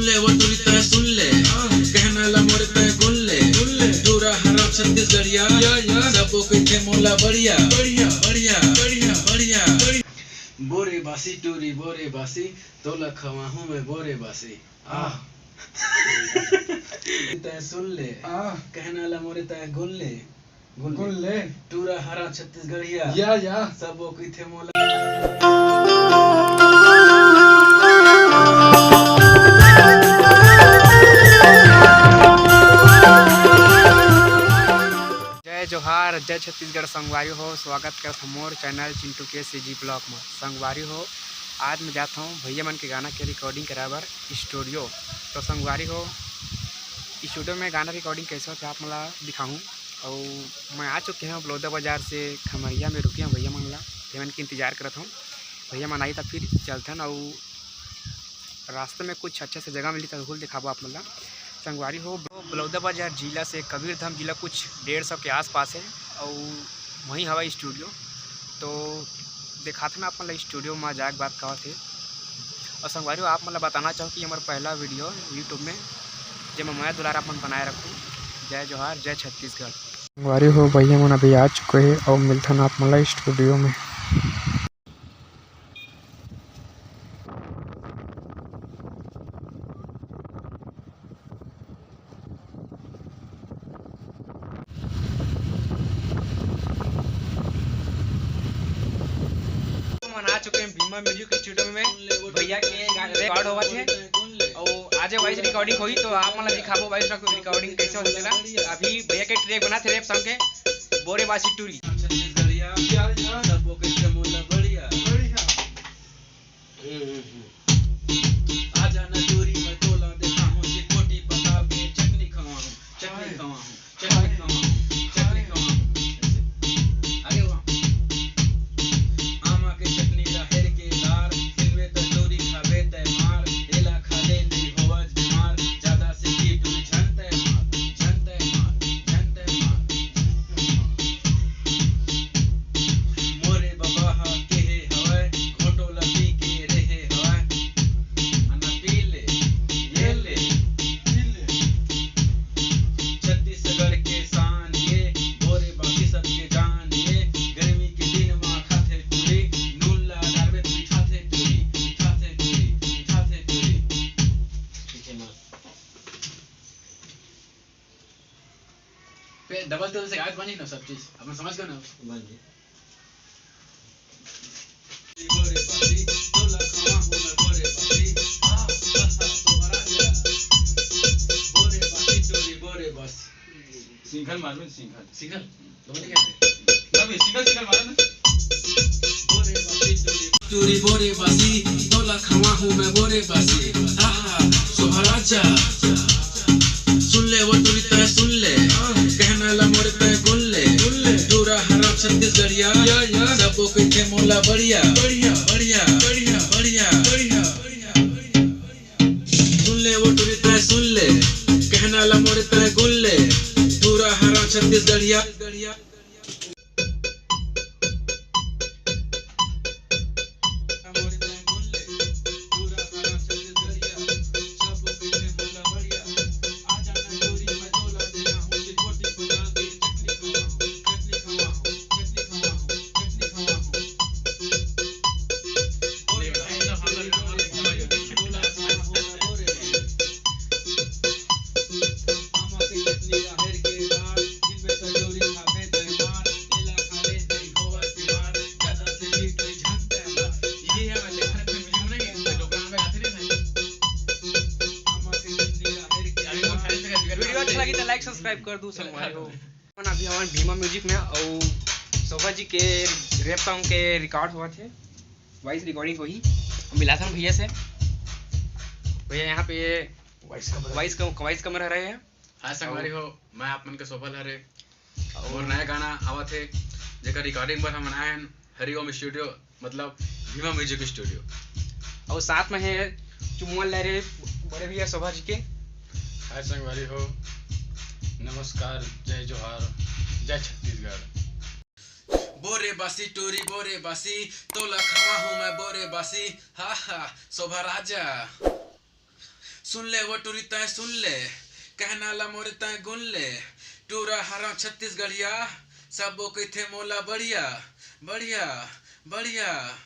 ले वो टूरी तय सुन ले कहना ला मोरे तय गुन ले टूरा हरा छत्तीसगढ़िया सबो के थे मोला बढ़िया बढ़िया बढ़िया बढ़िया बढ़िया बोरे बासी टूरी बोरे बासी तोला खवा हूँ मैं बोरे बासी तय सुन ले कहना ला मोरे तय गुन ले टूरा हरा छत्तीसगढ़िया सबो की थे मोला। जय जोहार जय छत्तीसगढ़ संगवारी हो। स्वागत करता मोर चैनल चिंटू के सीजी ब्लॉक में। संगवारी हो आज मैं जाता हूँ भैया मन के गाना के रिकॉर्डिंग कराबर स्टूडियो। तो संगवारी हो स्टूडियो में गाना रिकॉर्डिंग कैसे होता है आप मला दिखाऊँ। और मैं आ चुके हैं बलौदा बाज़ार से खमरिया में रुके हैं भैया मन ला भैया मन के इंतज़ार करता हूँ। भैया मन आई तब फिर चलते हैं और रास्ते में कुछ अच्छा से जगह मिली तो जरूर दिखाबो आप मला। संगवारी हो बलौदा बाज़ार जिला से कबीरधाम जिला कुछ 150 के आसपास है और वहीं हवा स्टूडियो। तो दिखाते मैं आप मतलब स्टूडियो में जाके बात कहा थे। और संगवारी हो आप मतलब बताना चाहूँ कि हमारा पहला वीडियो यूट्यूब में जब मैं दुलारा अपन बनाए रखूँ। जय जोहार जय छत्तीसगढ़। संगवारी हो भैया मन अभी आ चुके हैं और मिलते हैं आप मतलब स्टूडियो में। आ चुके हैं भीमा म्यूजिक स्टूडियो में भैया के रिकॉर्ड हुआ थे और आज वॉइस रिकॉर्डिंग हुई। तो आप मतलब दिखाबो वॉइस रिकॉर्डिंग कैसे होता। अभी भैया के ट्रैक बना थे रैप सॉन्ग के बोरे बासी टूरी। डबल तेल से गायब बनी ना सब चीज अपन समझ गए ना बन गई। सिंगल मालूम सिंगल दोनों क्या है सिंगल मारो ना। बोरे बासी टूरी बोरे बासी तोला खवा हूँ मैं बोरे बासी सोहराजा सुन ले वो टूरी तय सुन ले कहना ला मोरे तय गुन ले टूरा हरा छत्तीसगढ़िया सबो के थे मोला बढ़िया बढ़िया बढ़िया बढ़िया बढ़िया बढ़िया सुन ले वो टूरी तय सुन ले कहना ला मोरे तय गुन ले टूरा हरा छत्तीसगढ़िया। लगी तो लाइक सब्सक्राइब कर दूँ संगवारी हो। अभी हमारे भीमा म्यूजिक में और शोभा जी के रैप सॉन्ग के रिकॉर्ड हुआ थे वॉइस रिकॉर्डिंग को ही मिला था भैया से। भैया यहाँ पे वॉइस कमर रहे हैं। हाय संगवारी हो मैं आप मन के सोभल हरे और नया गाना आवा थे जेकर रिकॉर्डिंग बर हम बनाए हैं हरिओम स्टूडियो मतलब भीमा म्यूजिक स्टूडियो। और साथ में है चुमुअल लहरे बड़े भैया शोभा जी के। हाय संगवारी हो नमस्कार जय जोहार जय छत्तीसगढ़। बोरे बासी टूरी बोरे बासी तोला खवा हूँ मैं बोरे बासी शोभा राजा सुन ले वो टूरी तय सुन ले कहना ला मोरे तय गुन ले टूरा हरा छत्तीसगढ़िया सबो कथे मोला बढ़िया बढ़िया बढ़िया